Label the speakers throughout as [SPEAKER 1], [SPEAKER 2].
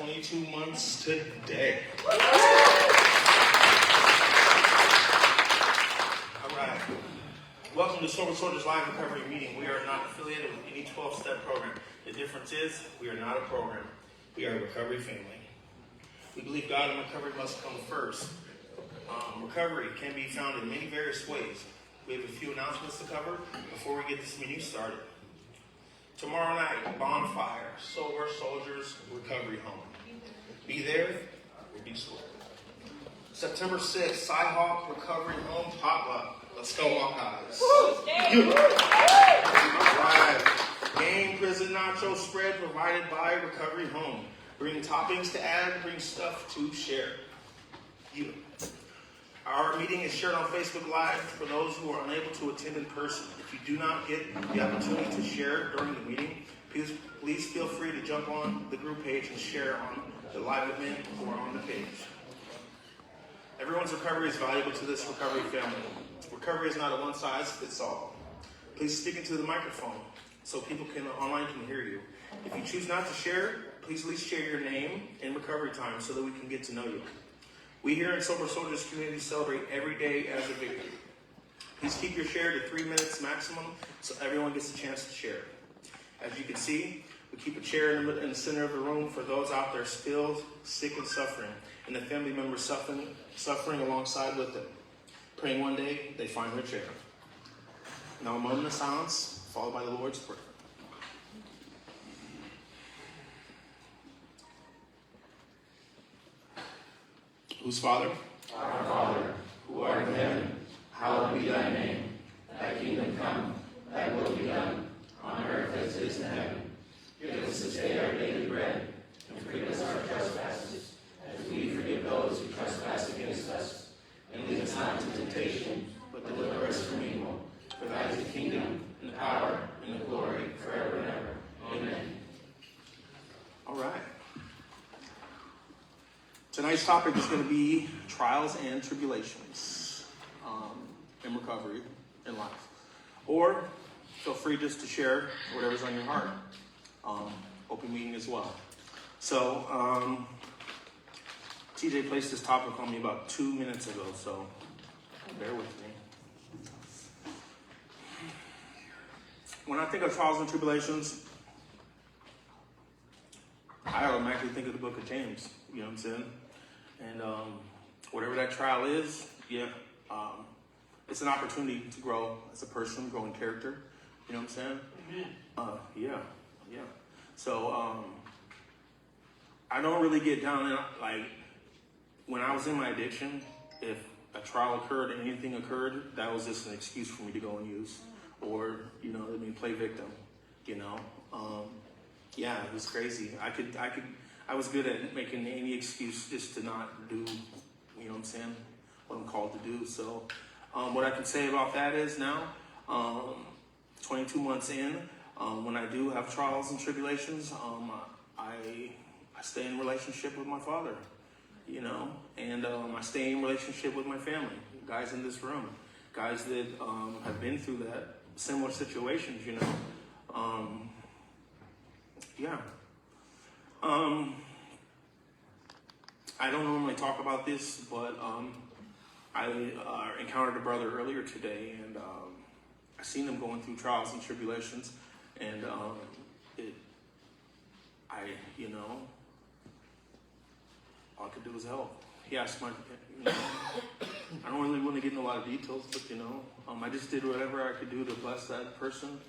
[SPEAKER 1] 22 months today. All right. Welcome to Soldierz Live Recovery Meeting. We are not affiliated with any 12-step program. The difference is we are not a program. We are a recovery family. We believe God and recovery must come first. Recovery can be found in many various ways. We have a few announcements to cover before we get this meeting started. Tomorrow night, bonfire, Soldierz Recovery Home. Be there or be square. September 6th, Cyhawk Recovery Home potluck. Let's go, Hawkeyes. All right. Game prison nacho spread provided by Recovery Home. Bring toppings to add, bring stuff to share. Our meeting is shared on Facebook Live for those who are unable to attend in person. If you do not get the opportunity to share during the meeting, please feel free to jump on the group page and share on the live event or on the page. Everyone's recovery is valuable to this recovery family. Recovery is not a one-size-fits-all. Please speak into the microphone so people online can hear you. If you choose not to share, please at least share your name and recovery time so that we can get to know you. We here in Sober Soldierz community celebrate every day as a victory. Please keep your share to 3 minutes maximum so everyone gets a chance to share. As you can see, we keep a chair in the center of the room for those out there still sick and suffering, and the family members suffering alongside with them, praying one day they find their chair. Now a moment of silence, followed by the Lord's Prayer. Whose Father?
[SPEAKER 2] Our Father, who art in heaven, hallowed be thy name. Thy kingdom come, thy will be done, on earth as it is in heaven. Give us this day our daily bread, and forgive us our trespasses, as we forgive those who trespass against us. And lead us not into temptation, but deliver us from evil. For thine is the kingdom, and the power, and the glory, forever and ever. Amen.
[SPEAKER 1] All right. Tonight's topic is going to be trials and tribulations in recovery in life. Or feel free just to share whatever's on your heart. Open meeting as well. So TJ placed this topic on me about 2 minutes ago, so bear with me. When I think of trials and tribulations, I automatically think of the book of James. You know what I'm saying? And whatever that trial is, it's an opportunity to grow as a person, grow in character. You know what I'm saying? Yeah. So I don't really get down in, like, when I was in my addiction, if a trial occurred and anything occurred, that was just an excuse for me to go and use. Or, play victim, it was crazy. I was good at making any excuse just to not do, what I'm called to do. So what I can say about that is now, 22 months in, when I do have trials and tribulations, I stay in relationship with my Father, and I stay in relationship with my family, guys in this room, guys that have been through that, similar situations, I don't normally talk about this, but I encountered a brother earlier today, and I seen him going through trials and tribulations, and all I could do was help. He asked I don't really want to get in a lot of details, but I just did whatever I could do to bless that person.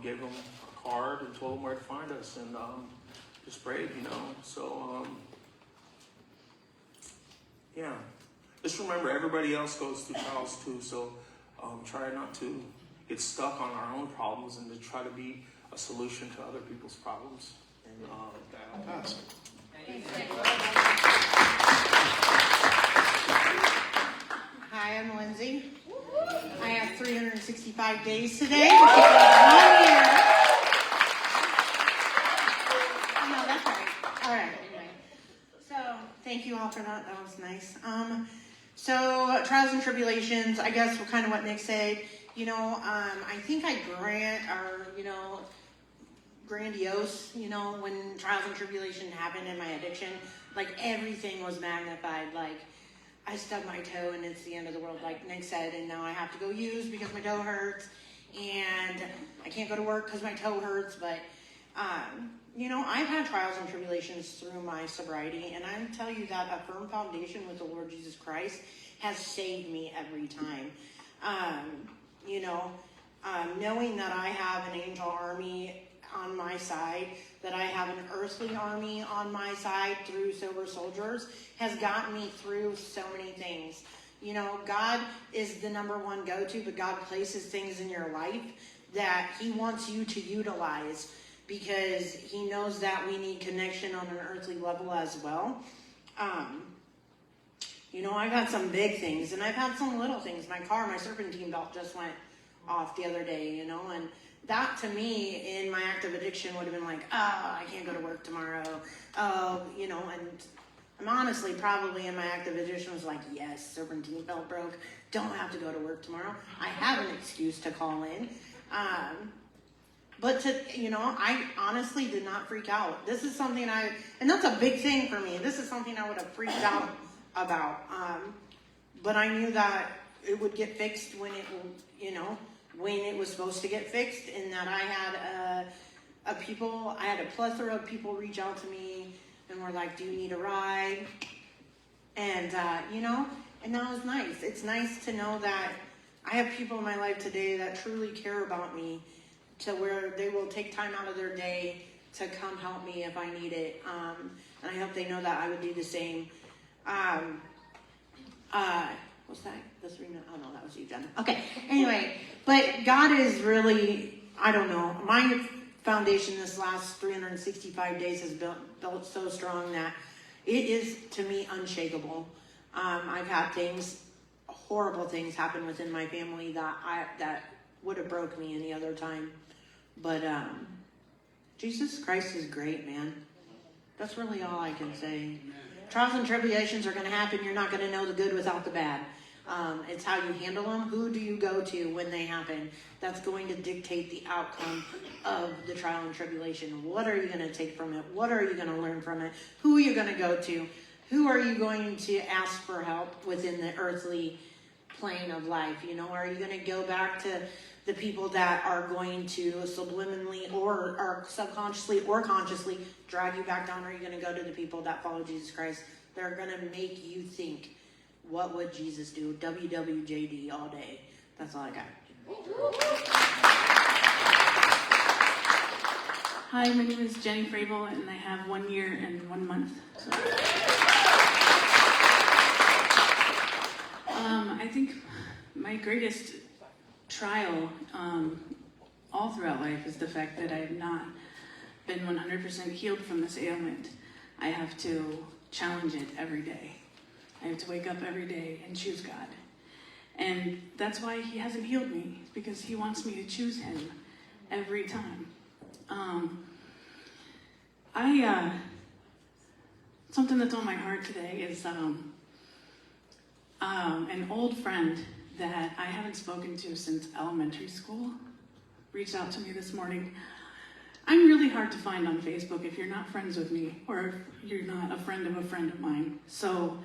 [SPEAKER 1] Gave him a card and told him where to find us, and just prayed, So just remember, everybody else goes through trials too. So try not to get stuck on our own problems, and to try to be a solution to other people's problems. And that'll pass.
[SPEAKER 3] Hi, I'm Lindsay. I have 365 days today. 1 year. No, that's all right. All right, anyway. So, thank you all for that. That was nice. So, trials and tribulations, I guess kind of what Nick said. I think I grant, or, grandiose, you know, when trials and tribulation happened in my addiction. Like, everything was magnified. Like, I stubbed my toe and it's the end of the world, like Nick said, and now I have to go use because my toe hurts, and I can't go to work because my toe hurts. But you know, I've had trials and tribulations through my sobriety, and I tell you that a firm foundation with the Lord Jesus Christ has saved me every time. You know, knowing that I have an angel army on my side, that I have an earthly army on my side through Sober Soldierz, has gotten me through so many things. You know, God is the number one go-to, but God places things in your life that he wants you to utilize, because he knows that we need connection on an earthly level as well. You know, I've had some big things, and I've had some little things. My car, my serpentine belt just went off the other day, you know, and that to me in my active addiction would have been like, oh, I can't go to work tomorrow. Oh, you know, and I'm honestly probably in my active addiction was like, yes, serpentine belt broke. Don't have to go to work tomorrow. I have an excuse to call in. But to, you know, I honestly did not freak out. This is something and that's a big thing for me. This is something I would have freaked out about. But I knew that it would get fixed when it, you know, when it was supposed to get fixed, and that I had I had a plethora of people reach out to me and were like, do you need a ride? And, you know, and that was nice. It's nice to know that I have people in my life today that truly care about me, to where they will take time out of their day to come help me if I need it. And I hope they know that I would do the same. What's that? Oh no, that was you, Jen. Okay, anyway, but God is really, I don't know, my foundation this last 365 days has built so strong that it is, to me, unshakable. I've had horrible things happen within my family that would have broke me any other time. But Jesus Christ is great, man. That's really all I can say. Trials and tribulations are going to happen. You're not going to know the good without the bad. It's how you handle them. Who do you go to when they happen? That's going to dictate the outcome of the trial and tribulation. What are you going to take from it? What are you going to learn from it? Who are you going to go to? Who are you going to ask for help within the earthly plane of life? You know, are you going to go back to the people that are going to subliminally or subconsciously or consciously drag you back down? Or are you going to go to the people that follow Jesus Christ? They're going to make you think, what would Jesus do? WWJD all day. That's all I got.
[SPEAKER 4] Hi, my name is Jenny Frabel, and I have 1 year and 1 month. So, I think my greatest trial all throughout life is the fact that I have not been 100% healed from this ailment. I have to challenge it every day. I have to wake up every day and choose God. And that's why he hasn't healed me, because he wants me to choose him every time. Something that's on my heart today is an old friend that I haven't spoken to since elementary school reached out to me this morning. I'm really hard to find on Facebook if you're not friends with me, or if you're not a friend of mine. So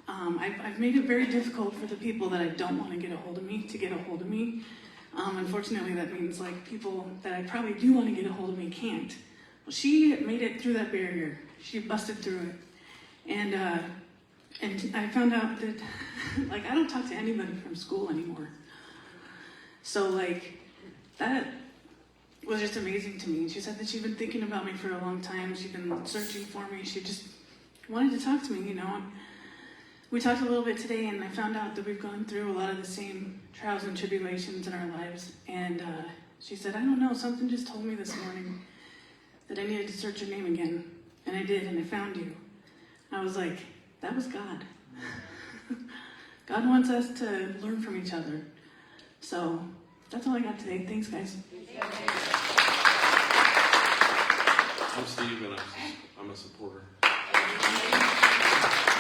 [SPEAKER 4] I've made it very difficult for the people that I don't want to get a hold of me to get a hold of me. Unfortunately, that means like people that I probably do want to get a hold of me can't. Well, she made it through that barrier. She busted through it. And I found out that like I don't talk to anybody from school anymore. So like that was just amazing to me. She said that she'd been thinking about me for a long time. She'd been searching for me. She just wanted to talk to me, you know. And we talked a little bit today, and I found out that we've gone through a lot of the same trials and tribulations in our lives. And she said, I don't know, something just told me this morning that I needed to search your name again. And I did, and I found you. And I was like, that was God. God wants us to learn from each other. So that's all I got today. Thanks, guys.
[SPEAKER 5] I'm Steve, and I'm a supporter.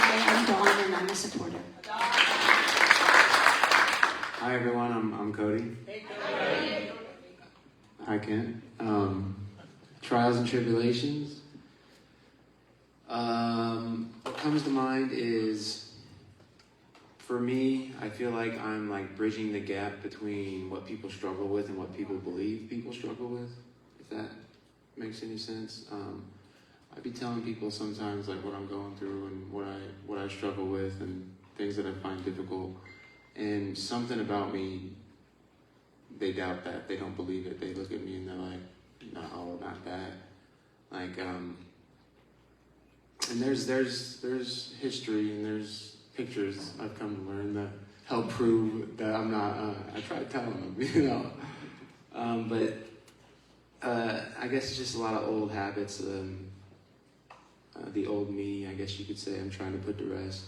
[SPEAKER 6] Hi, I'm Dawn, and I'm a supporter.
[SPEAKER 7] Hi everyone, I'm Cody. Hey Cody. Hi Ken. trials and tribulations. What comes to mind is, for me, I feel like I'm like bridging the gap between what people struggle with and what people believe people struggle with, if that makes any sense. I'd be telling people sometimes like what I'm going through and what I struggle with and things that I find difficult. And something about me, they doubt that. They don't believe it. They look at me and they're like, no, not that. Like, and there's history and there's pictures I've come to learn that help prove that I'm not, I try telling them, but I guess it's just a lot of old habits. The old me, I guess you could say, I'm trying to put to rest,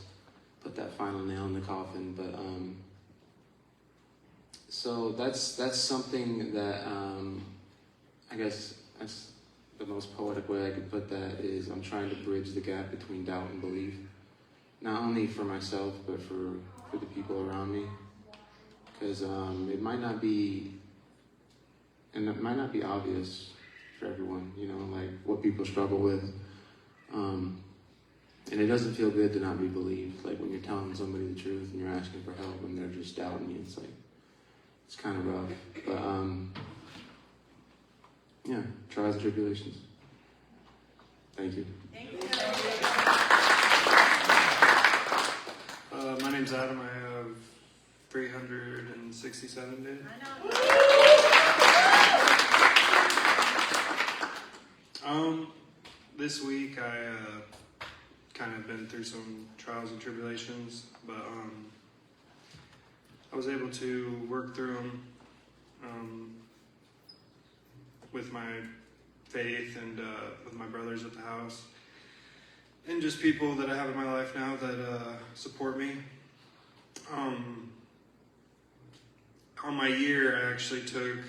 [SPEAKER 7] put that final nail in the coffin. But so that's something that I guess that's the most poetic way I could put that is I'm trying to bridge the gap between doubt and belief, not only for myself but for the people around me, because it might not be obvious for everyone, like what people struggle with. And it doesn't feel good to not be believed. Like when you're telling somebody the truth and you're asking for help and they're just doubting you, it's kind of rough. But yeah, trials and tribulations. Thank you.
[SPEAKER 8] My name's Adam. I have 367 days. This week I kind of been through some trials and tribulations, but I was able to work through them with my faith and with my brothers at the house, and just people that I have in my life now that support me. On my year, I actually took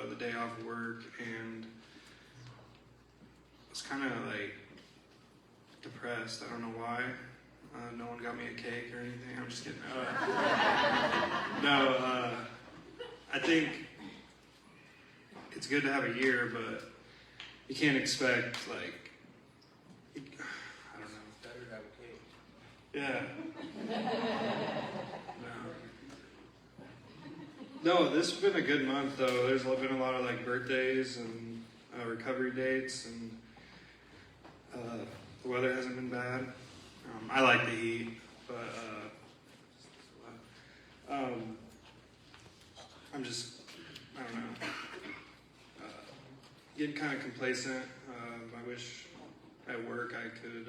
[SPEAKER 8] the day off of work and was kind of like depressed. I don't know why. No one got me a cake or anything. I'm just kidding. I think it's good to have a year, but you can't expect like, I don't know.
[SPEAKER 2] Better to have a cake.
[SPEAKER 8] Yeah. No, this has been a good month though. There's been a lot of like birthdays and recovery dates, and the weather hasn't been bad. I like the heat, but I'm just, I don't know, getting kind of complacent. I wish at work I could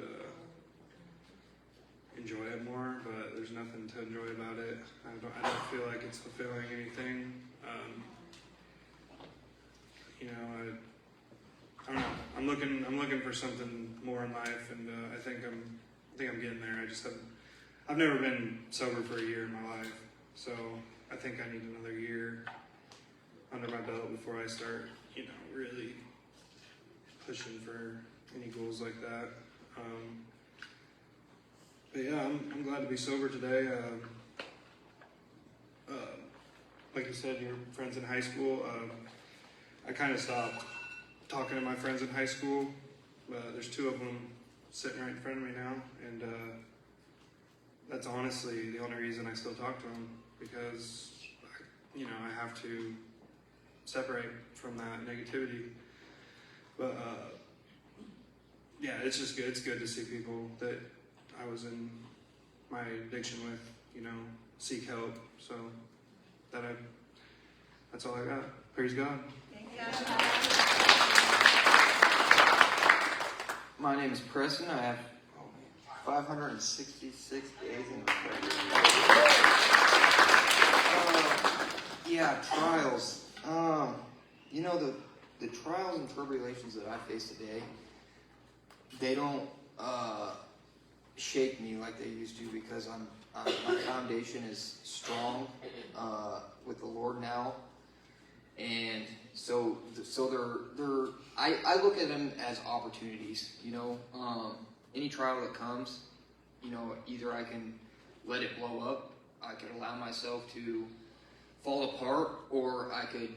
[SPEAKER 8] enjoy it more, but there's nothing to enjoy about it. I don't feel like it's fulfilling anything. I don't know. I'm looking for something more in life, and I think I'm getting there. I've never been sober for a year in my life, so I think I need another year under my belt before I start, really pushing for any goals like that. But yeah, I'm glad to be sober today. Like you said, your friends in high school. I kind of stopped talking to my friends in high school. There's two of them sitting right in front of me now, and that's honestly the only reason I still talk to them, because I have to separate from that negativity. But yeah, it's just good. It's good to see people that I was in my addiction with, seek help. So that's all I got. Praise God.
[SPEAKER 9] My name is Preston. I have 566 days in recovery. Yeah, trials. The trials and tribulations that I face today, they don't shake me like they used to, because my foundation is strong with the Lord now, and so they're I look at them as opportunities. Any trial that comes, either I can let it blow up, I could allow myself to fall apart, or I could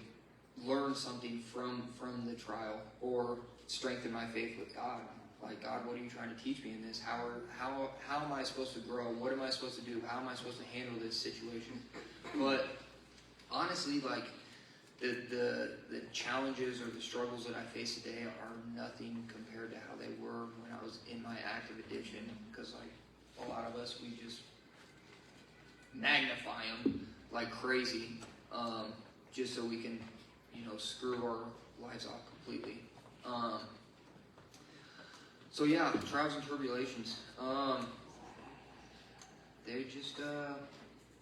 [SPEAKER 9] learn something from the trial, or strengthen my faith with God. Like, God, what are you trying to teach me in this? How am I supposed to grow? What am I supposed to do? How am I supposed to handle this situation? But honestly, like, the challenges or the struggles that I face today are nothing compared to how they were when I was in my active addiction. Because, like, a lot of us, we just magnify them like crazy, just so we can, screw our lives off completely. So yeah, trials and tribulations. They just,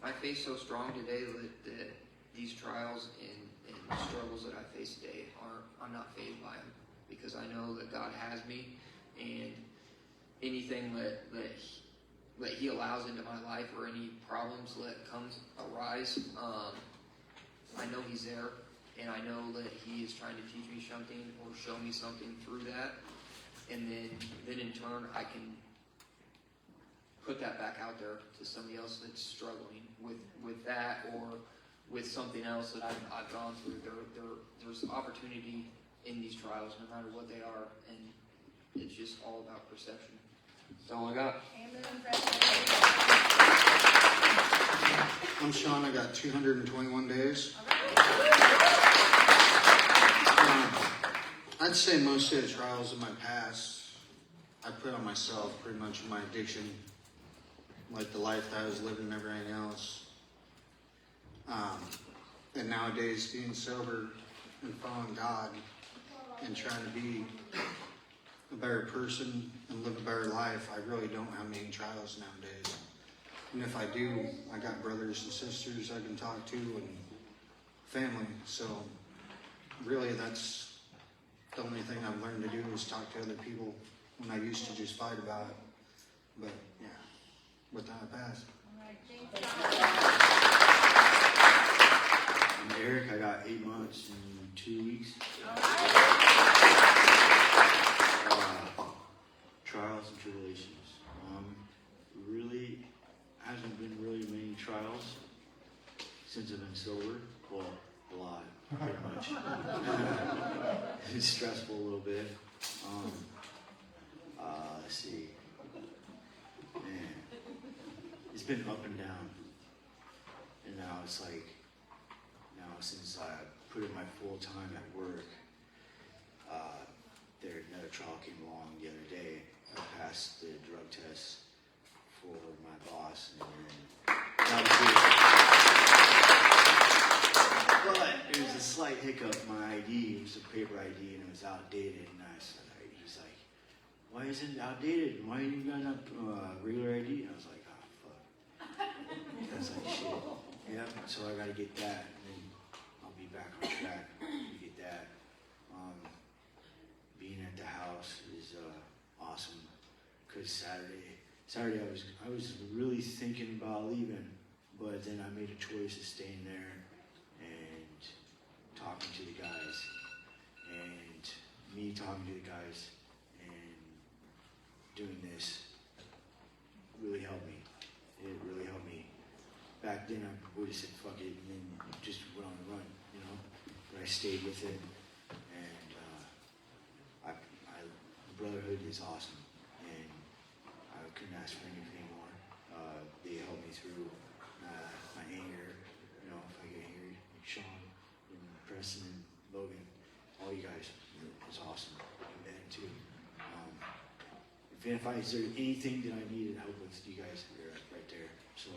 [SPEAKER 9] my faith's so strong today that these trials and struggles that I face today I'm not fazed by them, because I know that God has me, and anything that He allows into my life, or any problems that arise, I know He's there, and I know that He is trying to teach me something or show me something through that, and then in turn I can put that back out there to somebody else that's struggling with that, or with something else that I've gone through. There's opportunity in these trials, no matter what they are, and it's just all about perception. That's all I got.
[SPEAKER 10] I'm Sean. I got 221 days. I'd say most of the trials in my past I put on myself, pretty much in my addiction, like the life that I was living and everything else. And nowadays, being sober and following God and trying to be a better person and live a better life, I really don't have many trials nowadays. And if I do, I got brothers and sisters I can talk to and family. So really, that's the only thing I've learned to do is talk to other people, when I used to just fight about it. But yeah, with that I pass.
[SPEAKER 11] I'm Eric. I got 8 months and 2 weeks. Trials and tribulations. Really hasn't been really many trials since I've been sober. Well, a lot, pretty much. It's stressful a little bit. Let's see. Man, it's been up and down. And now it's like, since I put in my full time at work, another trial came along the other day. I passed the drug test for my boss, and that was good. But there was a slight hiccup. My ID, it was a paper ID, and it was outdated. And he's like, "Why isn't it outdated? Why you got a regular ID?" And I was like, "Oh fuck." I was like, "Shit." Yeah. So I got to get that, and then I'll be back on track to get that. Being at the house is awesome, because Saturday I was really thinking about leaving, but then I made a choice of staying there and talking to the guys, and me talking to the guys and doing this really helped me. It really helped me. Back then I would have said fuck it and then just went on the run, but I stayed with it, and brotherhood is awesome, and I couldn't ask for anything more. They helped me through my anger. If I get angry, like Sean and Preston and Logan, all you guys, it's awesome. And Ben too. Is there anything that I needed help with, you guys are right there. So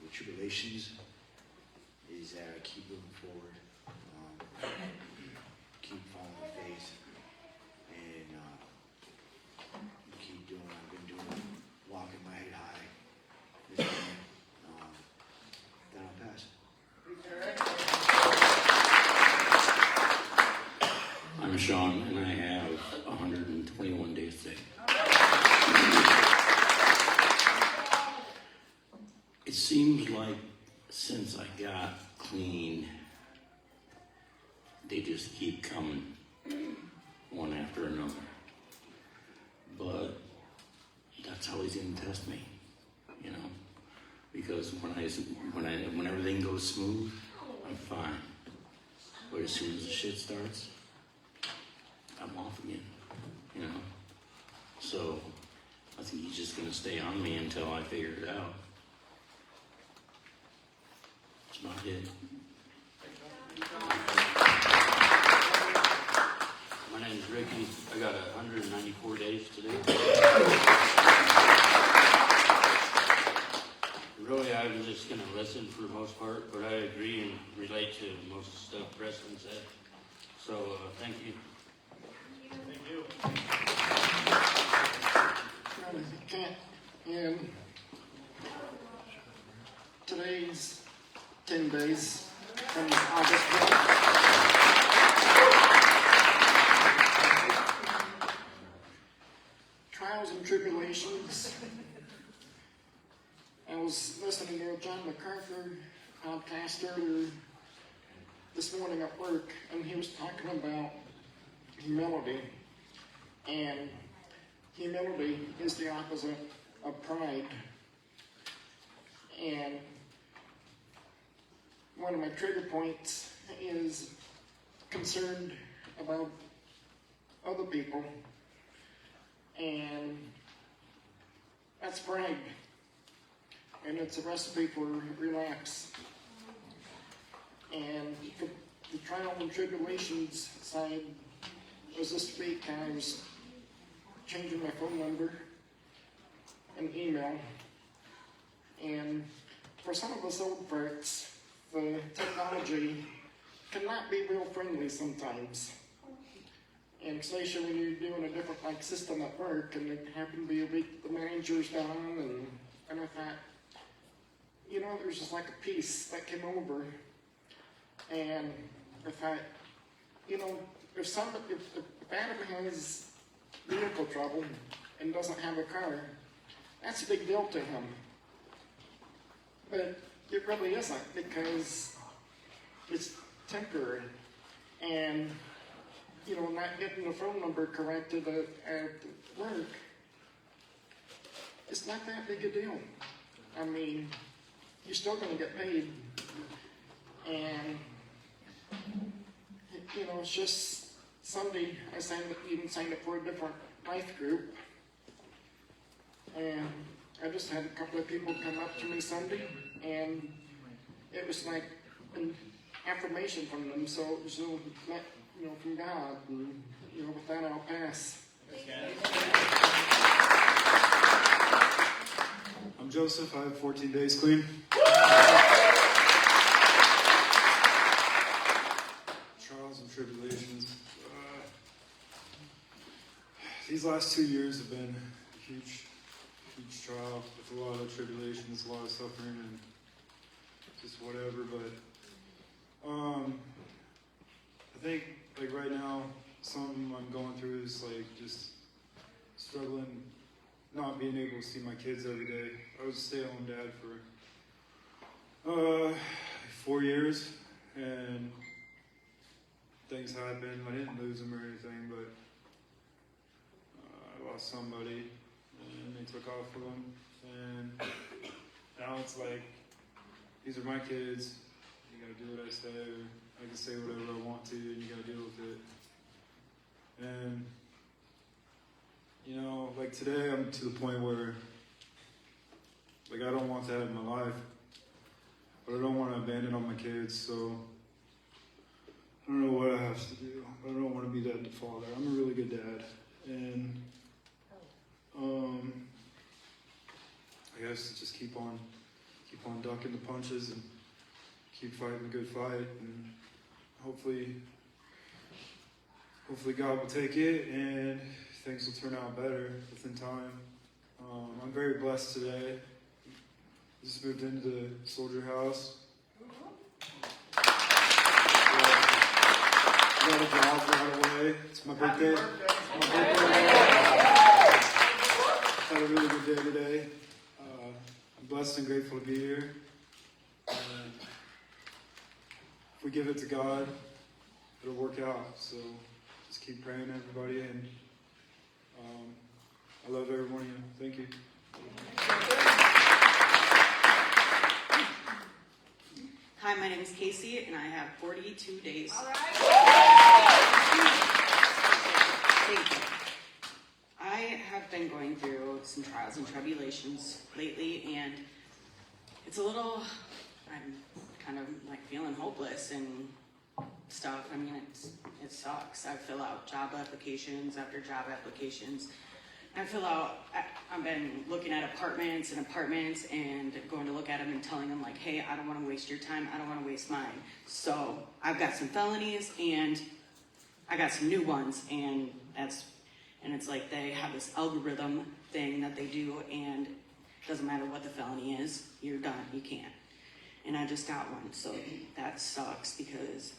[SPEAKER 11] the tribulations is that I keep moving forward, keep following faith. And keep doing what I've been doing, walking my head high. Then I'll pass.
[SPEAKER 2] I'm Sean, and I have 121 days today. It seems like since I got clean, they just keep coming, one after another. But that's how he's gonna test me, because when everything goes smooth, I'm fine. But as soon as the shit starts, So I think he's just gonna stay on me until I figure it out. That's about it. My name's Ricky. I got 194 days today. Really, I'm just gonna listen for the most part, but I agree and relate to most of the stuff Preston said. So, thank you.
[SPEAKER 1] Thank you.
[SPEAKER 12] Okay, and today's 10 days from August 1st. Trials and tribulations. I was listening to a John MacArthur podcast earlier this morning at work, and he was talking about humility. And humility is the opposite of pride. And one of my trigger points is concerned about other people. And that's pride. And it's a recipe for relapse. And the trial and tribulations side was this week I was changing my phone number and email. And for some of us old folks, the technology cannot be real friendly sometimes. And especially when you're doing a different system at work, and it happened to be a week the manager's down, and I thought, there's just like a piece that came over, and I thought, if Adam has vehicle trouble and doesn't have a car, that's a big deal to him. But it really isn't, because it's temporary, and not getting the phone number corrected at work, it's not that big a deal. I mean, you're still going to get paid. And, it's just Sunday I signed up for a different life group. And I just had a couple of people come up to me Sunday, and it was like an affirmation from them. So it was from God, and with that I'll pass.
[SPEAKER 8] I'm Joseph. I have 14 days clean. Trials and tribulations. These last 2 years have been a huge trial with a lot of tribulations, a lot of suffering, and just whatever. But I think right now, something I'm going through is just struggling, not being able to see my kids every day. I was a stay-at-home dad for 4 years, and things happened. I didn't lose them or anything, but I lost somebody, and they took off with them. And now it's like, these are my kids. You gotta do what I say, or I can say whatever I want to, and you gotta deal with it. And today I'm to the point where I don't want that in my life, but I don't want to abandon all my kids, so I don't know what I have to do. I don't want to be that father. I'm a really good dad, and I guess just keep on ducking the punches and keep fighting the good fight, and hopefully God will take it and things will turn out better within time. I'm very blessed today. I just moved into the Soldierz house. Got a job right away. It's my birthday. Had a really good day today. I'm blessed and grateful to be here. And if we give it to God, it'll work out. So just keep praying, everybody, and I love every one of you. Thank you.
[SPEAKER 13] Hi, my name is Casey, and I have 42 days.
[SPEAKER 14] All right.
[SPEAKER 13] Thank you. I have have been going through some trials and tribulations lately, and it's a little, I'm kind of like feeling hopeless and stuff. I mean, it sucks. I fill out job applications after job applications. I've been looking at apartments and going to look at them and telling them like, hey, I don't want to waste your time. I don't want to waste mine. So I've got some felonies and I got some new ones, and it's like they have this algorithm thing that they do, and it doesn't matter what the felony is, you're done, you can't. And I just got one, so that sucks because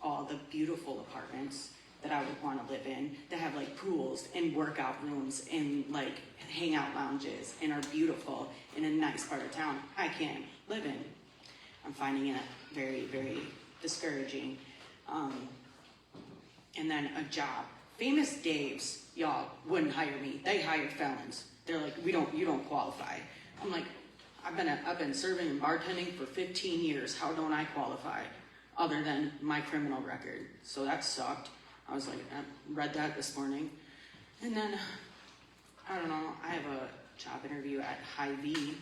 [SPEAKER 13] all the beautiful apartments that I would want to live in that have like pools and workout rooms and like hangout lounges and are beautiful in a nice part of town, I can't live in. I'm finding it very, very discouraging. And then a job. Famous Dave's, y'all, wouldn't hire me. They hire felons. They're like, you don't qualify. I'm like, I've been serving and bartending for 15 years. How don't I qualify? Other than my criminal record. So that sucked. I was like, I read that this morning. And then, I don't know, I have a job interview at Hy-Vee.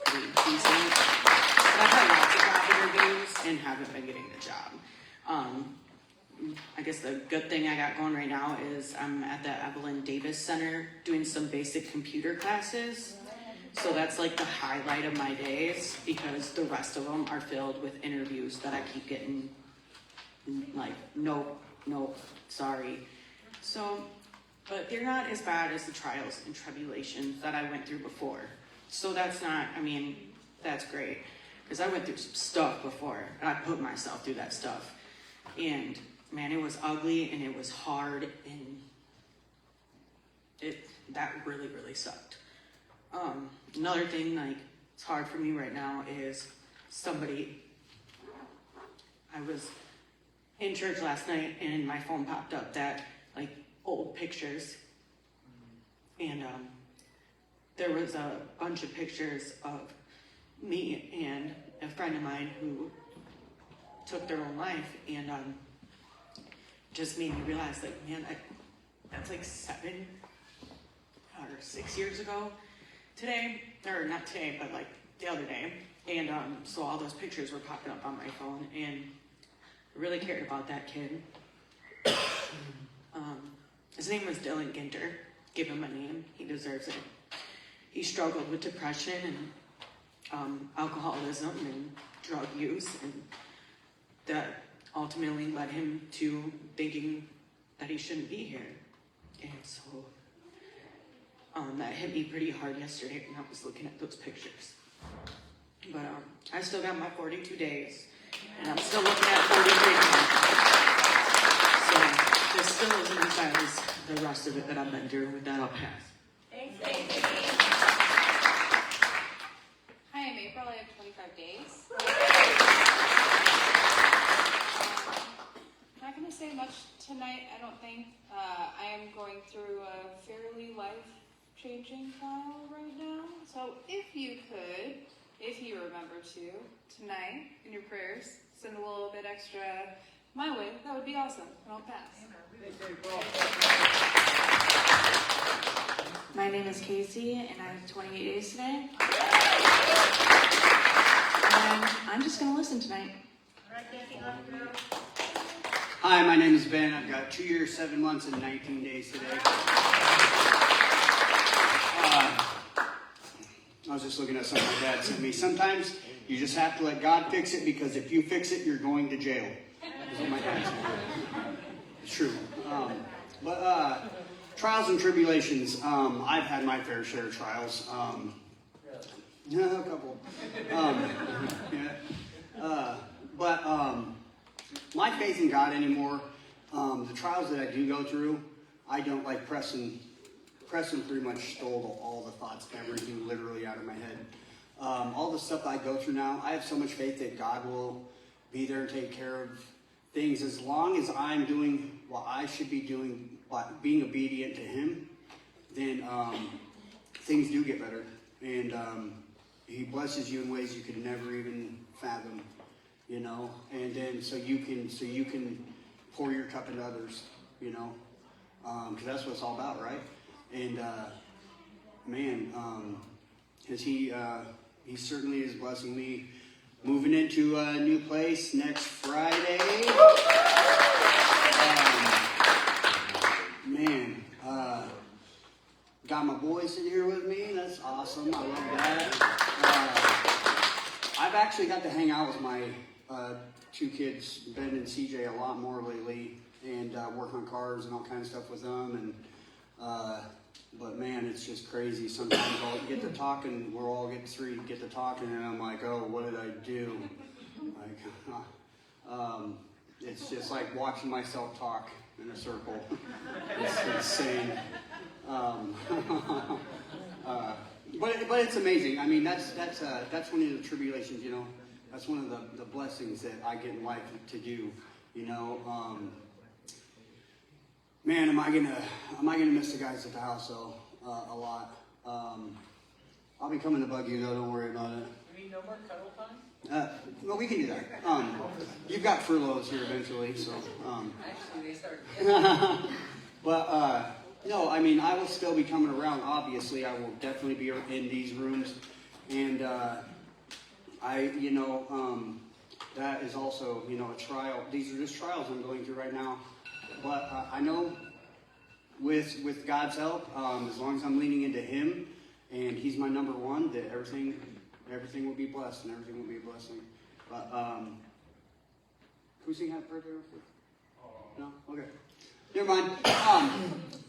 [SPEAKER 13] Pretty decent. But I've had lots of job interviews and haven't been getting the job. I guess the good thing I got going right now is I'm at the Evelyn Davis Center doing some basic computer classes. So that's like the highlight of my days, because the rest of them are filled with interviews that I keep getting like, nope, sorry. So, but they're not as bad as the trials and tribulations that I went through before. So that's great, because I went through some stuff before, and I put myself through that stuff. And man, it was ugly and it was hard, and that really, really sucked. Another thing, like, it's hard for me right now is I was in church last night and my phone popped up that, like, old pictures. And there was a bunch of pictures of me and a friend of mine who took their own life, and just made me realize, like, man, that's like 7 or 6 years ago today, or not today, but like the other day. And so all those pictures were popping up on my phone, and I really cared about that kid. His name was Dylan Ginter. Give him a name, he deserves it. He struggled with depression and alcoholism and drug use, and that ultimately led him to thinking that he shouldn't be here. And so that hit me pretty hard yesterday when I was looking at those pictures. But I still got my 42 days, and I'm still looking at 43 days. So this still isn't as bad as the rest of it that I've been through. With that, I'll pass.
[SPEAKER 14] Thanks. Hi, I'm April. I have 25 days. I'm not going to say much tonight, I don't think. I am going through a fairly life-changing trial right now. So if you remember to, tonight, in your prayers, send a little bit extra my way, that would be awesome. And I'll pass.
[SPEAKER 6] My name is Casey, and I have 28 days today. And I'm just going to listen tonight.
[SPEAKER 15] Hi, my name is Ben. I've got 2 years, 7 months, and 19 days today. I was just looking at something my dad sent me. Sometimes you just have to let God fix it, because if you fix it, you're going to jail. That's what my dad said. It's true. But trials and tribulations. I've had my fair share of trials. A couple. My faith in God anymore. The trials that I do go through, I don't like pressing pretty much stole all the thoughts, everything literally out of my head. All the stuff that I go through now, I have so much faith that God will be there and take care of things as long as I'm doing what I should be doing, being obedient to Him. Then things do get better, and He blesses you in ways you could never even fathom, you know. And then so you can pour your cup into others, you know, because that's what it's all about, right? And man, because he certainly is blessing me. Moving into a new place next Friday. Man, got my boys in here with me. That's awesome. I love that. I've actually got to hang out with my two kids, Ben and CJ, a lot more lately, and work on cars and all kinds of stuff with them. And but man, it's just crazy. Sometimes I'll get to talking, we'll all get to talking, and I'm like, oh, what did I do? Like, it's just like watching myself talk in a circle. It's insane. But it's amazing. I mean, that's one of the tribulations, you know. That's one of the blessings that I get in life to do, you know. Man, am I gonna miss the guys at the house though a lot. I'll be coming to bug you though. Don't worry about it.
[SPEAKER 2] You mean no more cuddle time?
[SPEAKER 15] Well, we can do that. You've got furloughs here eventually, so.
[SPEAKER 2] Actually, they start.
[SPEAKER 15] But no, I mean, I will still be coming around. Obviously, I will definitely be in these rooms, and that is also, you know, a trial. These are just trials I'm going through right now. But I know with God's help, as long as I'm leaning into Him, and He's my number one, that everything will be blessed, and everything will be a blessing. But who's singing Happy Birthday? No? Okay. Never mind.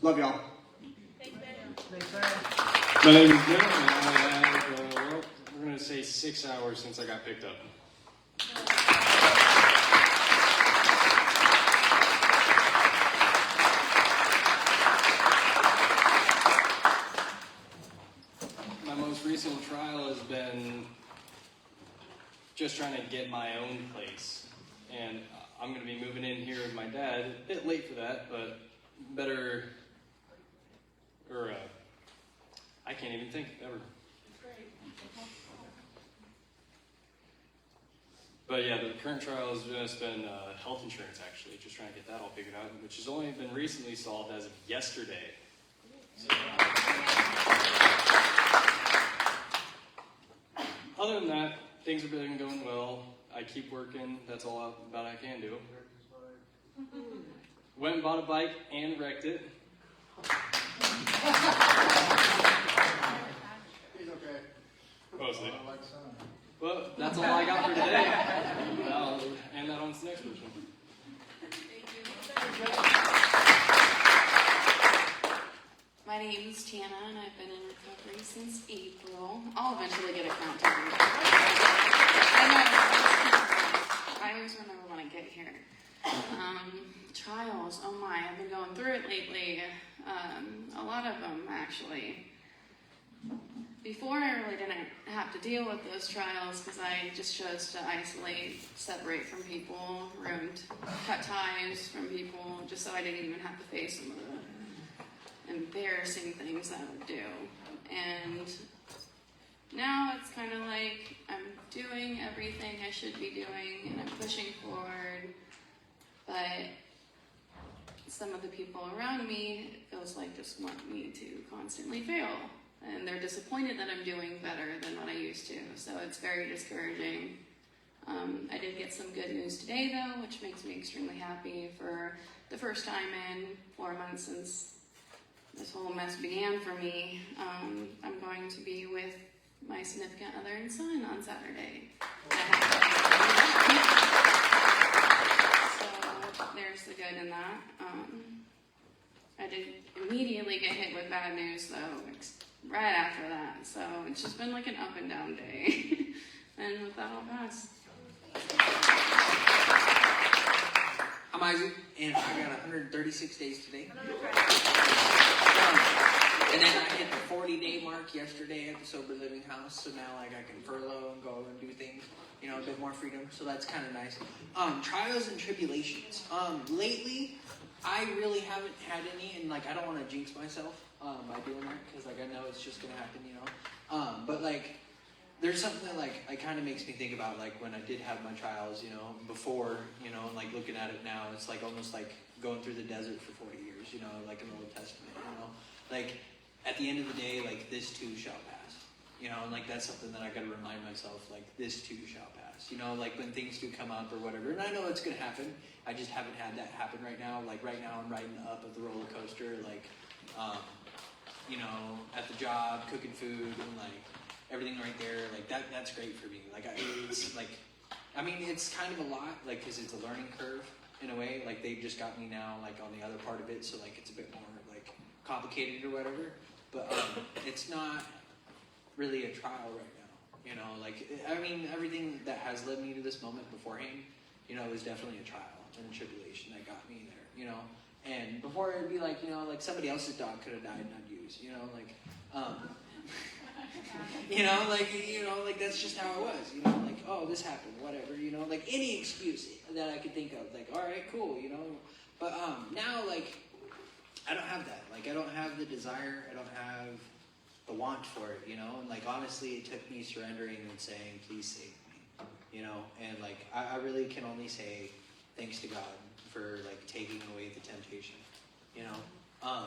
[SPEAKER 15] Love y'all.
[SPEAKER 16] My name is Jim, and I have, we're going to say 6 hours since I got picked up. My most recent trial has been just trying to get my own place. And I'm going to be moving in here with my dad. A bit late for that, but better, I can't even think ever. But yeah, the current trial has just been health insurance, actually, just trying to get that all figured out, which has only been recently solved as of yesterday. So, other than that, things have been going well. I keep working. That's all about I can do. Went and bought a bike and wrecked it.
[SPEAKER 12] He's okay.
[SPEAKER 16] Mostly. Well, that's all I got for today. I'll hand that on to the next person.
[SPEAKER 6] My name's Tana, and I've been in recovery since April. I'll eventually get a count to read. I always remember when I get here. Trials, oh my, I've been going through it lately. A lot of them, actually. Before, I really didn't have to deal with those trials because I just chose to isolate, separate from people, cut ties from people, just so I didn't even have to face some of the embarrassing things I would do. And now it's kind of like I'm doing everything I should be doing and I'm pushing forward, but some of the people around me, it feels like just want me to constantly fail. And they're disappointed that I'm doing better than what I used to. So it's very discouraging. I did get some good news today, though, which makes me extremely happy. For the first time in 4 months since this whole mess began for me, I'm going to be with my significant other and son on Saturday. So there's the good in that. I did immediately get hit with bad news, though, right after that. So it's just been like an up and down day. And with that, I'll pass.
[SPEAKER 17] I'm Isaac, and I got 136 days today. And then I hit the 40-day mark yesterday at the Sober Living House, so now like I can furlough and go and do things, you know, a bit more freedom, so that's kind of nice. Trials and tribulations. Lately, I really haven't had any, and like I don't want to jinx myself by doing that, because like I know it's just going to happen, you know. But like, there's something that like it kind of makes me think about like when I did have my trials, you know, before, you know, and like looking at it now, it's like almost like going through the desert for 40 years, you know, like in the Old Testament, you know. Like at the end of the day, like, this too shall pass. You know, and like that's something that I gotta remind myself, like, this too shall pass. You know, like when things do come up or whatever, and I know it's gonna happen. I just haven't had that happen right now. Like right now, I'm riding up of the roller coaster, like, you know, at the job, cooking food, and like everything right there. Like that's great for me. Like it's like, I mean, it's kind of a lot, like, because it's a learning curve in a way. Like they've just got me now, like on the other part of it, so like it's a bit more like complicated or whatever. But it's not really a trial right now. You know, like, I mean, everything that has led me to this moment beforehand, you know, was definitely a trial and a tribulation that got me there, you know. And before it'd be like, you know, like somebody else's dog could have died, not yours, you know, like, you know, like that's just how it was, you know, like, oh, this happened, whatever, you know, like any excuse that I could think of, like, all right, cool, you know. But now, like, I don't have that. Like, I don't have the desire. I don't have the want for it, you know. And like, honestly, it took me surrendering and saying, please save me, you know. And like, I really can only say thanks to God for like taking away the temptation, you know.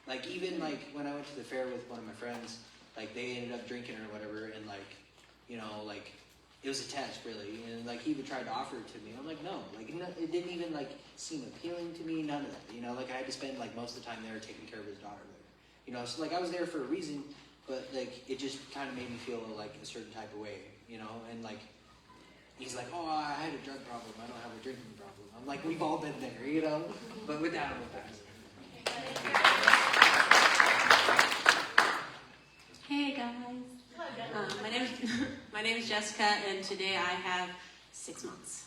[SPEAKER 17] Like even like when I went to the fair with one of my friends, like they ended up drinking or whatever, and like, you know, like it was a test really, and like he even tried to offer it to me. I'm like, no, like no, it didn't even like seem appealing to me, none of that, you know. Like I had to spend like most of the time there taking care of his daughter there, you know. So like I was there for a reason, but like it just kind of made me feel like a certain type of way, you know. And like he's like, oh, I had a drug problem, I don't have a drinking problem. I'm like, we've all been there, you know. But with that, we'll pass.
[SPEAKER 18] Hey guys, my name is Jessica, and today I have 6 months.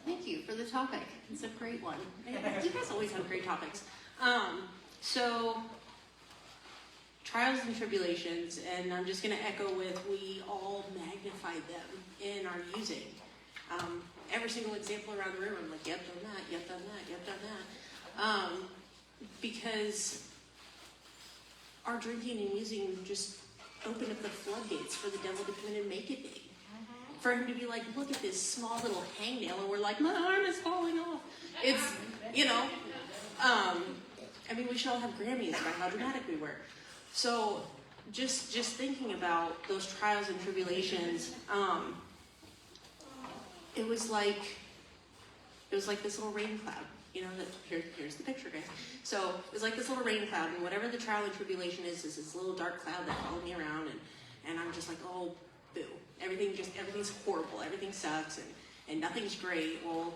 [SPEAKER 18] Thank you for the topic. It's a great one. You guys always have great topics. So trials and tribulations, and I'm just going to echo with we all magnify them in our using. Every single example around the room, I'm like, yep, done that, yep, done that, yep, done that. Because our drinking and using just opened up the floodgates for the devil to come in and make it big. For him to be like, look at this small little hangnail, and we're like, my arm is falling off. It's, you know, I mean, we should all have Grammys by how dramatic we were. So just thinking about those trials and tribulations, it was like this little rain cloud. You know, here's the picture, guys. So it was like this little rain cloud, and whatever the trial and tribulation is this little dark cloud that followed me around, and I'm just like, oh, boo. Everything's horrible, everything sucks, and nothing's great. Well,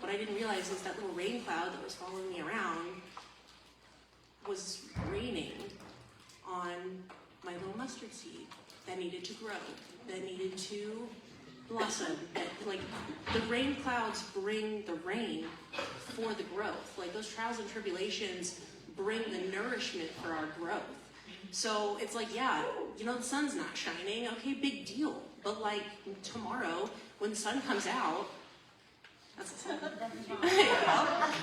[SPEAKER 18] what I didn't realize is that little rain cloud that was following me around was raining on my little mustard seed that needed to grow, that needed to blossom. Like, the rain clouds bring the rain for the growth. Like, those trials and tribulations bring the nourishment for our growth. So it's like, yeah, you know, the sun's not shining, okay, big deal. But like tomorrow, when the sun comes out, that's the sun.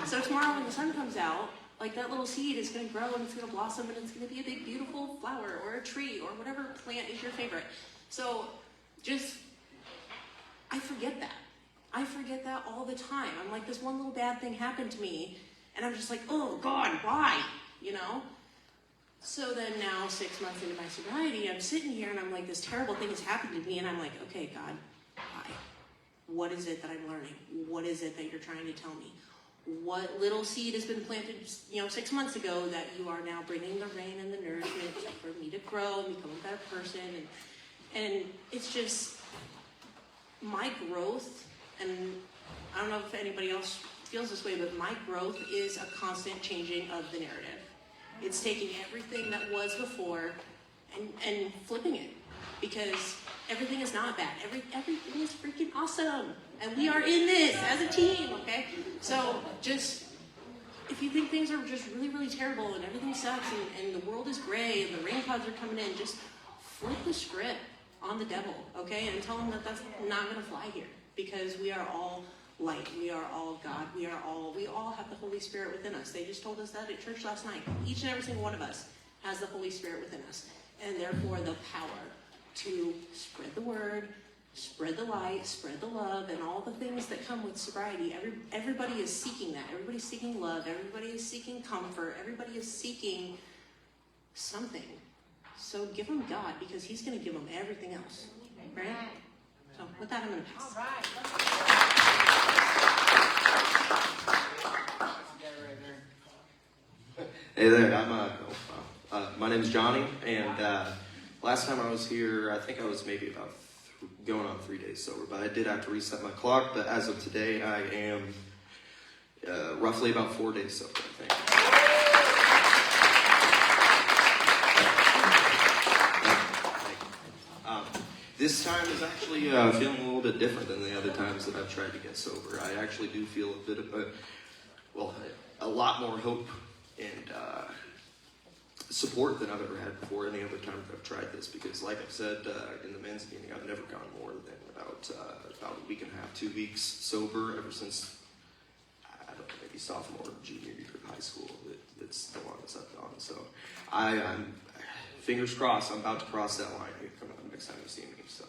[SPEAKER 18] So tomorrow when the sun comes out, like that little seed is going to grow and it's going to blossom and it's going to be a big beautiful flower or a tree or whatever plant is your favorite. So just, I forget that. I forget that all the time. I'm like, this one little bad thing happened to me, and I'm just like, oh God, why? You know? So then now, 6 months into my sobriety, I'm sitting here and I'm like, this terrible thing has happened to me, and I'm like, okay, God, why? What is it that I'm learning? What is it that you're trying to tell me? What little seed has been planted, 6 months ago that you are now bringing the rain and the nourishment for me to grow and become a better person? And it's just my growth, and I don't know if anybody else feels this way, but my growth is a constant changing of the narrative. It's taking everything that was before and flipping it, because everything is not bad. Everything is freaking awesome, and we are in this as a team, okay? So just, if you think things are just really, really terrible and everything sucks and the world is gray and the rain clouds are coming in, just flip the script on the devil, okay? And tell him that that's not going to fly here, because we are all light. We are all God. We all have the Holy Spirit within us. They just told us that at church last night. Each and every single one of us has the Holy Spirit within us, and therefore the power to spread the word, spread the light, spread the love, and all the things that come with sobriety. Everybody is seeking that. Everybody's seeking love. Everybody is seeking comfort. Everybody is seeking something. So give them God, because he's going to give them everything else. Right? So with that, I'm going to pass.
[SPEAKER 2] All right.
[SPEAKER 19] Hey there, my name's Johnny, and last time I was here, I think I was maybe about going on 3 days sober, but I did have to reset my clock. But as of today, I am roughly about 4 days sober, I think. This time is actually feeling a little bit different than the other times that I've tried to get sober. I actually do feel a bit of a lot more hope and support than I've ever had before any other time that I've tried this, because like I've said in the men's meeting, I've never gone more than about a week and a half, 2 weeks sober ever since, I don't know, maybe sophomore, junior year of high school. It's the longest I've gone. So I'm fingers crossed, I'm about to cross that line here coming up next time you see me. So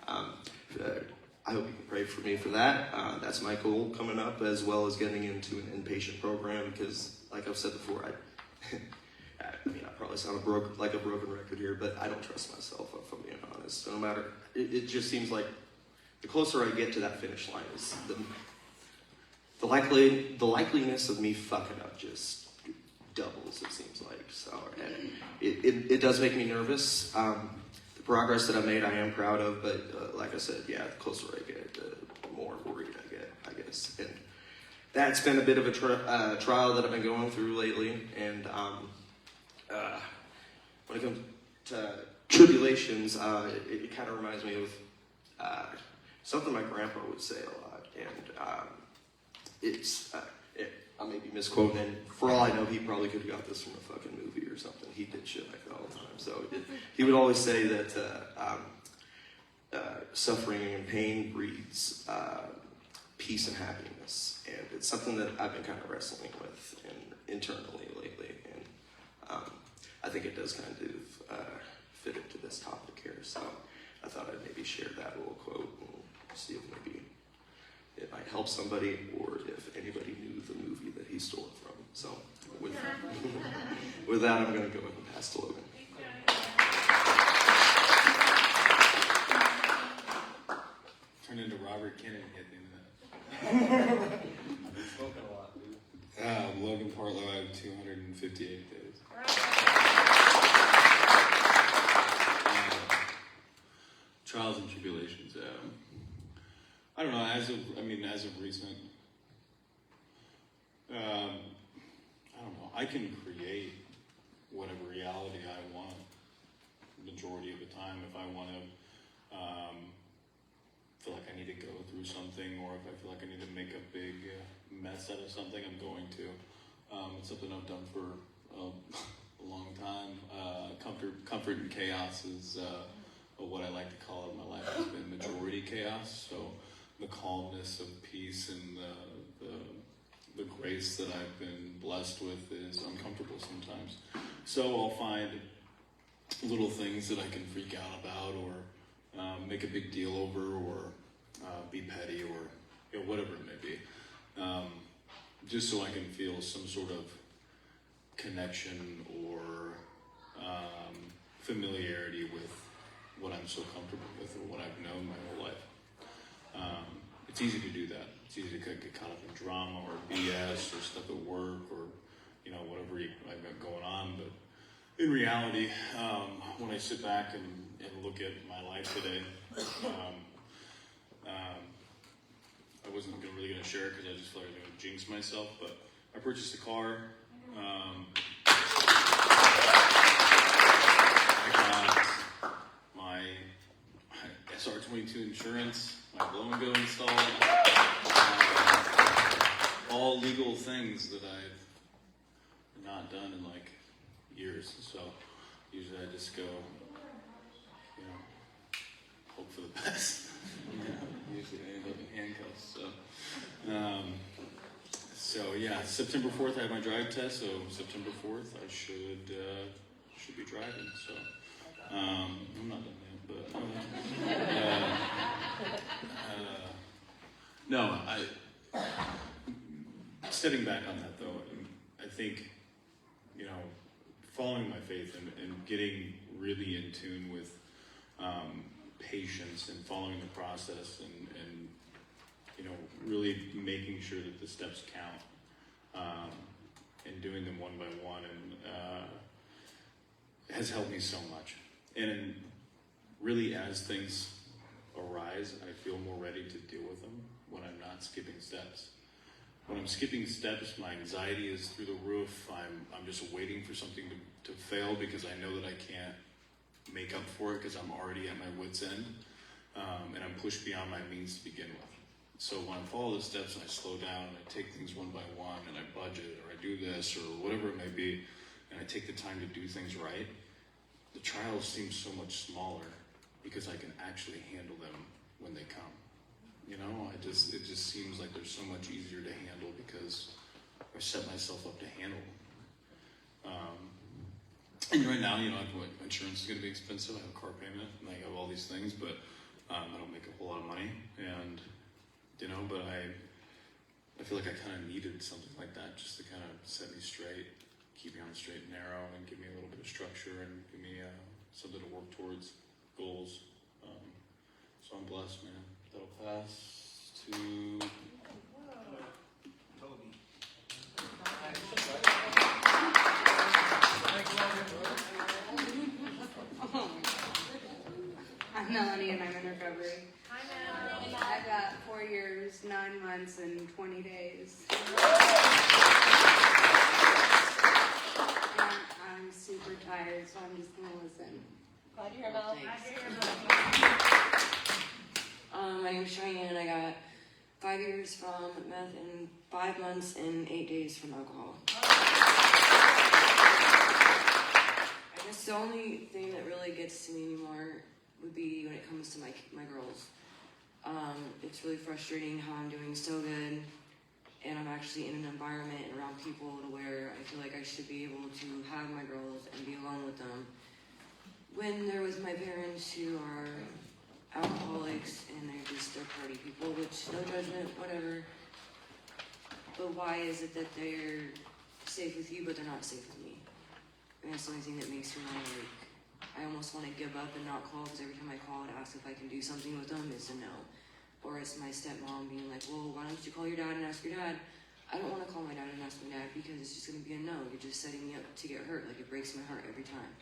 [SPEAKER 19] I hope you can pray for me for that. That's my goal coming up, as well as getting into an inpatient program, because like I've said before, I mean, I probably sound like a broken record here, but I don't trust myself, if I'm being honest. So no matter, it just seems like the closer I get to that finish line, is the likeliness of me fucking up just doubles, it seems like. So it does make me nervous. The progress that I made, I am proud of, but like I said, yeah, the closer I get, the more worried I get, I guess. And that's been a bit of a trial that I've been going through lately. And when it comes to tribulations, it kind of reminds me of something my grandpa would say a lot. And I may be misquoting, and for all I know, he probably could have got this from a fucking movie or something. He did shit like that all the time. So he would always say that suffering and pain breeds peace and happiness, and it's something that I've been kind of wrestling with internally lately, and I think it does kind of fit into this topic here. So I thought I'd maybe share that little quote and see if maybe it might help somebody, or if anybody knew the movie that he stole it from. So with that, I'm going to go ahead and pass to Logan.
[SPEAKER 20] Turn into Robert Kennedy at the end of that.
[SPEAKER 16] I've been smoking a lot, dude.
[SPEAKER 20] Logan Partlow, I have 258 days. Trials and tribulations. I don't know. As of recent, I don't know. I can create whatever reality I want. Majority of the time, if I want to feel like I need to go through something, or if I feel like I need to make a big mess out of something, I'm going to. It's something I've done for a long time. Comfort and chaos is what I like to call it. My life has been majority chaos. So the calmness of peace and the grace that I've been blessed with is uncomfortable sometimes. So I'll find little things that I can freak out about, or make a big deal over, or be petty, or whatever it may be, just so I can feel some sort of connection or familiarity with what I'm so comfortable with, or what I've known my whole life. It's easy to do that. It's easy to get caught up in drama or BS or stuff at work, or whatever I've got going on. But in reality, when I sit back and look at my life today, I wasn't really going to share it because I just felt like I was going to jinx myself, but I purchased a car. I got my SR22 insurance, my blow and go installed, all legal things that I've not done in like years. So usually I just go, hope for the best. Usually I end up in handcuffs. So yeah, September 4th I have my drive test. So September 4th I should be driving. So I'm not done yet. but no, stepping back on that though, I think, you know, following my faith and getting really in tune with patience and following the process and you know, really making sure that the steps count and doing them one by one and has helped me so much. And really, as things arise, I feel more ready to deal with them when I'm not skipping steps. When I'm skipping steps, my anxiety is through the roof. I'm just waiting for something to fail because I know that I can't make up for it because I'm already at my wit's end, and I'm pushed beyond my means to begin with. So when I follow the steps and I slow down and I take things one by one and I budget or I do this or whatever it may be, and I take the time to do things right, the trials seem so much smaller because I can actually handle them when they come. You know, it just seems like they're so much easier to handle because I set myself up to handle them. And right now, you know, insurance is going to be expensive. I have a car payment and I have all these things, but I don't make a whole lot of money. And, you know, but I feel like I kind of needed something like that just to kind of set me straight, keep me on the straight and narrow, and give me a little bit of structure and give me something to work towards, goals. So I'm blessed, man. That'll pass to
[SPEAKER 1] Toby.
[SPEAKER 21] I'm Melanie and I'm in recovery. I've got 4 years, 9 months, and 20 days. And I'm super tired, so I'm just gonna listen.
[SPEAKER 22] Glad you're here, Mel.
[SPEAKER 23] My name's Cheyenne and I got 5 years from meth and 5 months and 8 days from alcohol. I guess the only thing that really gets to me anymore would be when it comes to my girls. It's really frustrating how I'm doing so good and I'm actually in an environment and around people to where I feel like I should be able to have my girls and be alone with them. When they're with my parents who are alcoholics and they're party people, which no judgment, whatever. But why is it that they're safe with you but they're not safe with me? And that's the only thing that makes me like, I almost want to give up and not call because every time I call and ask if I can do something with them, it's a no. Or it's my stepmom being like, well, why don't you call your dad and ask your dad? I don't want to call my dad and ask my dad because it's just going to be a no. You're just setting me up to get hurt. Like, it breaks my heart every time.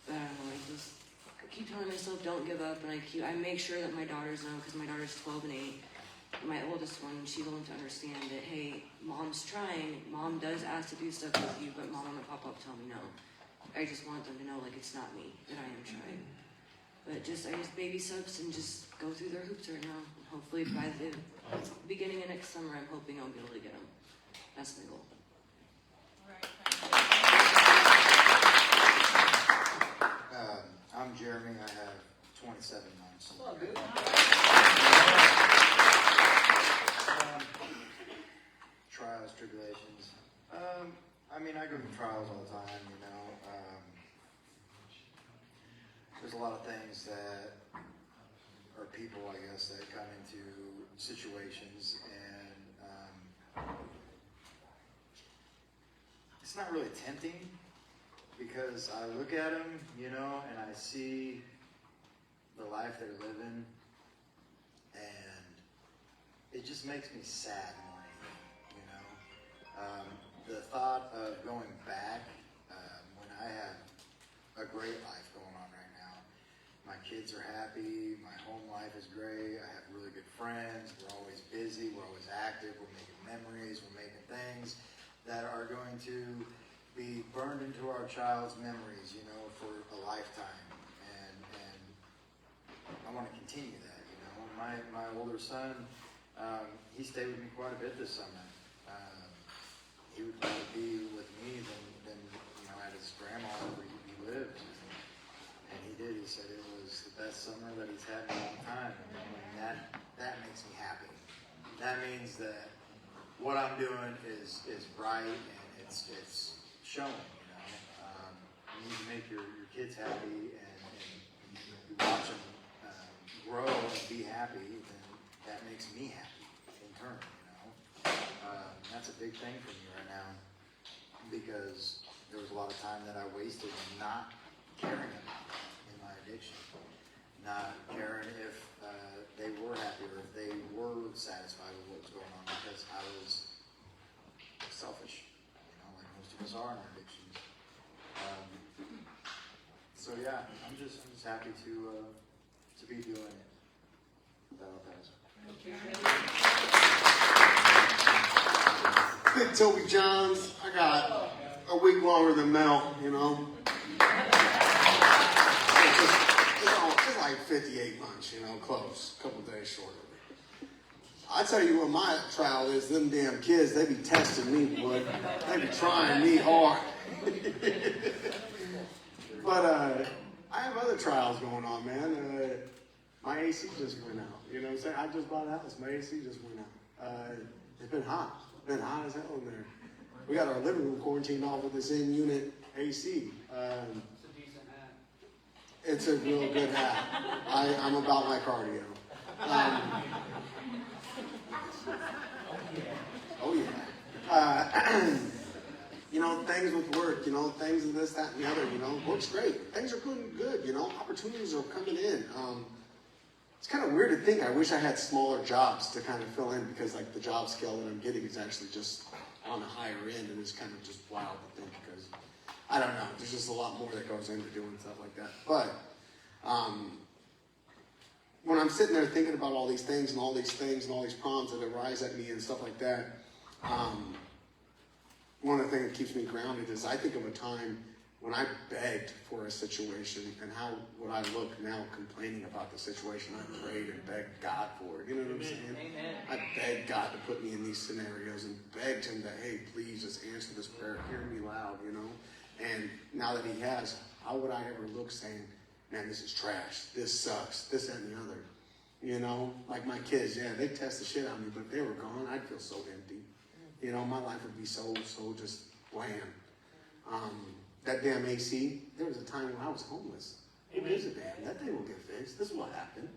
[SPEAKER 23] But I don't know, I keep telling myself don't give up, and I make sure that my daughters know, because my daughter's 12 and 8. My oldest one, she's willing to understand that, hey, mom's trying, mom does ask to do stuff with you, but mom and pop-up tell me no. I just want them to know, like, it's not me, that I am trying. But I just baby steps and just go through their hoops right now. Hopefully by the beginning of next summer, I'm hoping I'll be able to get them. That's my goal.
[SPEAKER 10] I'm Jeremy. I have 27 months.
[SPEAKER 22] Hello, dude.
[SPEAKER 10] Trials, tribulations. I mean, I go through trials all the time, you know. There's a lot of things that are people, I guess, that come into situations, and it's not really tempting because I look at them, you know, and I see the life they're living, and it just makes me sad more than anything, you know. The thought of going back when I have a great life going on right now. My kids are happy, my home life is great, I have really good friends, we're always busy, we're always active, we're making memories, we're making things that are going to be burned into our child's memories, you know, for a lifetime. And I want to continue that, you know. My older son, he stayed with me quite a bit this summer. He would rather be with me than you know, at his grandma where he lived. And he did. He said it was the best summer that he's had in a long time. And that makes me happy. That means that what I'm doing is right and it's showing, you know. You need to make your kids happy and
[SPEAKER 3] grow and be happy, then that makes me happy in turn, that's a big thing for me right now, because there was a lot of time that I wasted not caring about in my addiction, not caring if they were happy or if they were satisfied with what was going on, because I was selfish, like most of us are in our addictions. So yeah, I'm just happy to be doing it. That'll pass.
[SPEAKER 4] Big Toby Johns, I got a week longer than Mel, It's like 58 months, close, a couple days short of it. I tell you what my trial is, them damn kids, they be testing me, boy. They be trying me hard. But I have other trials going on, man. My AC just went out. You know what I'm saying? I just bought a house. My AC just went out. It's been hot. It's been hot as hell in there. We got our living room quarantined off with this in-unit AC. It's a real good hat. I'm about my cardio. Oh yeah. Things with work, things and this, that, and the other, work's great. Things are going good, opportunities are coming in. It's kind of weird to think I wish I had smaller jobs to kind of fill in, because like the job scale that I'm getting is actually just on the higher end, and it's kind of just wild to think, because I don't know, there's just a lot more that goes into doing stuff like that. But when I'm sitting there thinking about all these things and all these problems that arise at me and stuff like that, one of the things that keeps me grounded is I think of a time when I begged for a situation, and how would I look now complaining about the situation. I prayed and begged God for it. You know what I'm saying? Amen. I begged God to put me in these scenarios and begged him that, hey, please just answer this prayer, hear me loud, And now that he has, how would I ever look saying, man, this is trash, this sucks, this, that, and the other? Like my kids, yeah, they test the shit out of me, but if they were gone, I'd feel so empty. My life would be so just bland. That damn AC, there was a time when I was homeless. Who gives a damn? That thing will get fixed. This is what happened.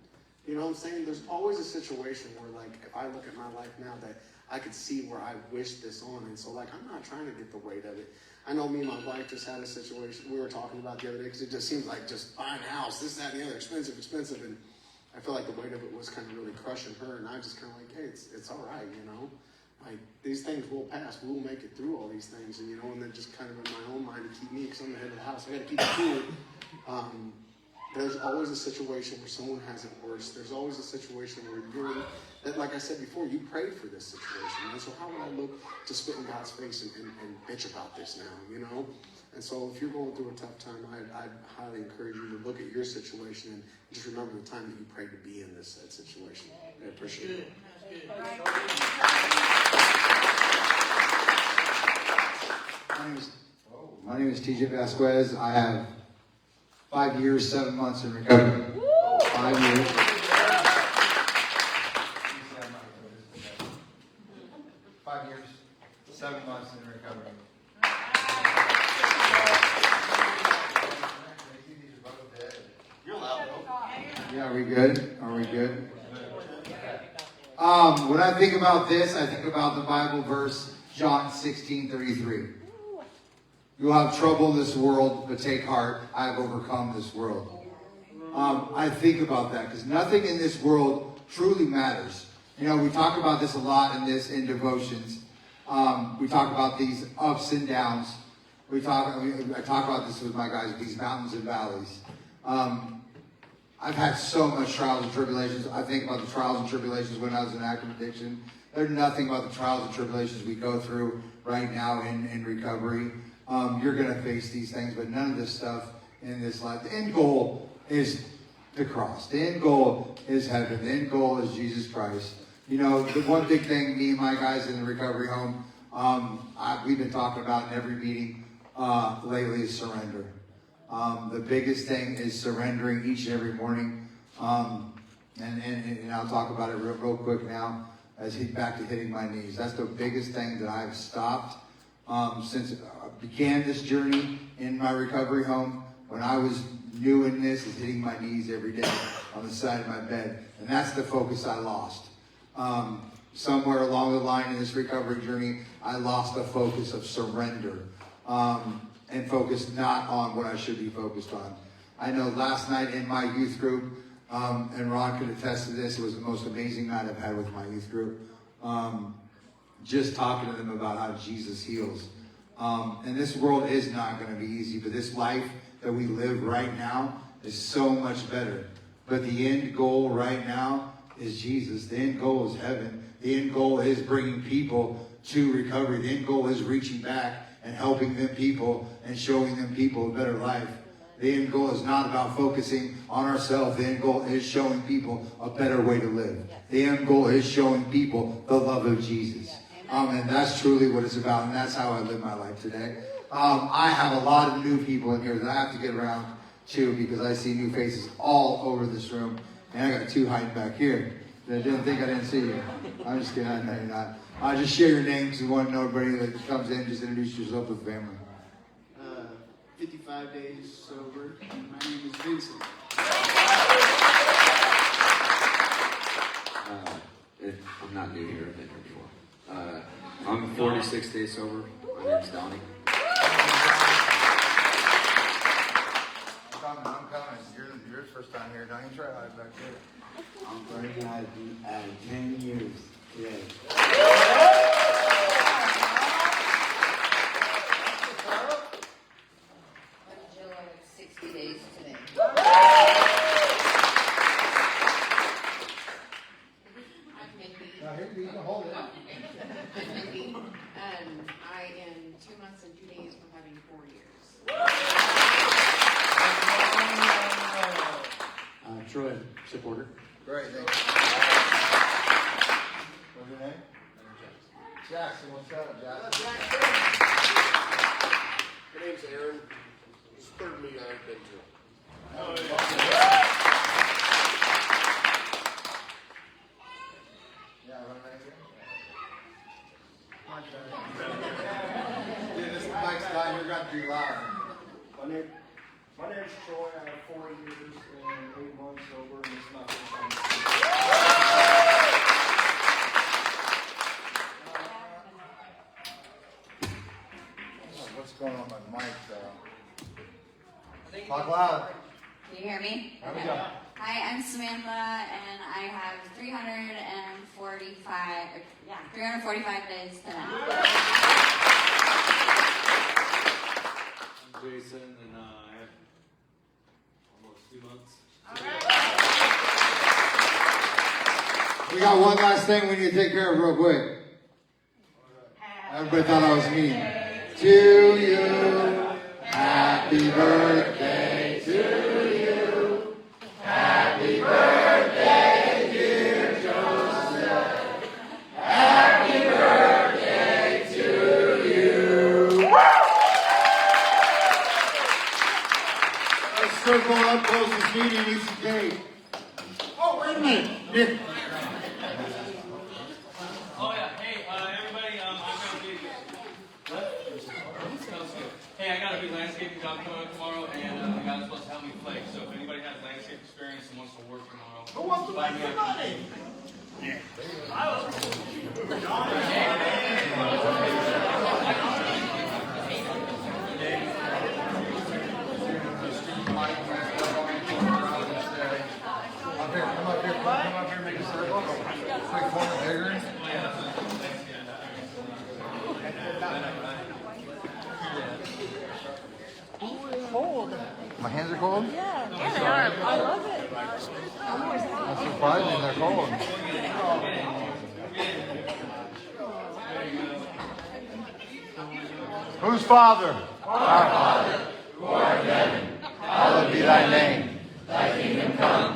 [SPEAKER 4] You know what I'm saying? There's always a situation where, like, if I look at my life now, that I could see where I wish this on. And so, like, I'm not trying to get the weight of it. I know me and my wife just had a situation we were talking about the other day, because it just seems like just buying a house, this, that, and the other, expensive. And I feel like the weight of it was kind of really crushing her. And I just kind of like, hey, it's all right, Like, these things will pass. We'll make it through all these things. And, and then just kind of in my own mind to keep me, because I'm the head of the house, I got to keep it cool. There's always a situation where someone has it worse. There's always a situation where that, like I said before, you prayed for this situation. And so how would I look to spit in God's face and bitch about this now, And so if you're going through a tough time, I'd highly encourage you to look at your situation and just remember the time that you prayed to be in this situation. I appreciate it.
[SPEAKER 3] My name is TJ Vasquez. I have 5 years, 7 months in recovery. 5 years. 5 years, 7 months in recovery.
[SPEAKER 1] You're loud, though.
[SPEAKER 3] Yeah, are we good? Are we good? When I think about this, I think about the Bible verse, John 16:33. You'll have trouble in this world, but take heart. I have overcome this world. I think about that because nothing in this world truly matters. We talk about this a lot in devotions. We talk about these ups and downs. I talk about this with my guys, these mountains and valleys. I've had so much trials and tribulations. I think about the trials and tribulations when I was in active addiction. There's nothing about the trials and tribulations we go through right now in recovery. You're going to face these things, but none of this stuff in this life. The end goal is the cross. The end goal is heaven. The end goal is Jesus Christ. The one big thing me and my guys in the recovery home, we've been talking about in every meeting lately is surrender. The biggest thing is surrendering each and every morning. And I'll talk about it real quick now as back to hitting my knees. That's the biggest thing that I've stopped since I began this journey in my recovery home. When I was new in this, is hitting my knees every day on the side of my bed. And that's the focus I lost. Somewhere along the line in this recovery journey, I lost the focus of surrender and focus not on what I should be focused on. I know last night in my youth group, and Ron could attest to this, it was the most amazing night I've had with my youth group. Just talking to them about how Jesus heals. And this world is not going to be easy, but this life that we live right now is so much better. But the end goal right now is Jesus. The end goal is heaven. The end goal is bringing people to recovery. The end goal is reaching back and helping them people and showing them people a better life. The end goal is not about focusing on ourselves. The end goal is showing people a better way to live. The end goal is showing people the love of Jesus. And that's truly what it's about, and that's how I live my life today. I have a lot of new people in here that I have to get around to because I see new faces all over this room. And I got two hiding back here that didn't think I didn't see you. I'm just kidding, I know you're not. Just share your names. We want to know everybody that comes in. Just introduce yourself to the family.
[SPEAKER 5] 55 days sober. My name is Vincent.
[SPEAKER 7] I'm not new here. I've been here before. I'm 46 days sober. My name's Donnie.
[SPEAKER 3] I'm coming. You're the first time here. Don't you try hide back there.
[SPEAKER 11] I'm burning out 10 years today.
[SPEAKER 22] Jill, I have 60 days today. I'm Nikki.
[SPEAKER 3] Now, here you can hold it.
[SPEAKER 22] I'm Nikki, and I am 2 months and 2 days from having 4 years.
[SPEAKER 7] Troy, supporter.
[SPEAKER 3] Great, thank you. What's your name? Jackson, what's up, Jackson?
[SPEAKER 4] My name's Aaron. This is the third meeting I've been to.
[SPEAKER 3] Yeah, run right here. Yeah, this mic's down. You're going to be loud.
[SPEAKER 8] My name's Troy. I have 4 years and 8 months sober, and it's not first time.
[SPEAKER 3] What's going on with my mic? Talk loud.
[SPEAKER 22] Can you hear me?
[SPEAKER 3] There we go.
[SPEAKER 22] Hi, I'm Samantha, and I have 345 days today.
[SPEAKER 7] I'm Jason, and I have almost 2 months.
[SPEAKER 3] We got one last thing we need to take care of real quick. Everybody thought I was mean. To you, happy birthday to you. Happy birthday, dear Joseph. Happy birthday to you. Let's circle up, close this meeting, eat some cake. Oh, wait a minute. Nick.
[SPEAKER 16] Oh yeah, hey everybody, I'm gonna be. Hey, I got a big landscaping job coming up tomorrow, and the guy's supposed to help me flake. So if anybody has landscape experience and wants to work tomorrow,
[SPEAKER 1] who wants to
[SPEAKER 16] buy
[SPEAKER 1] make
[SPEAKER 16] me
[SPEAKER 1] some money?
[SPEAKER 16] Yeah.
[SPEAKER 3] Come up here, make a circle. Quick corner bigger.
[SPEAKER 24] Cold.
[SPEAKER 3] My hands are cold?
[SPEAKER 24] Yeah, they are. I love it. I'm always hot.
[SPEAKER 3] That's surprising, they're cold. Whose Father?
[SPEAKER 2] Our Father, who art in heaven, hallowed be thy name. Thy kingdom come.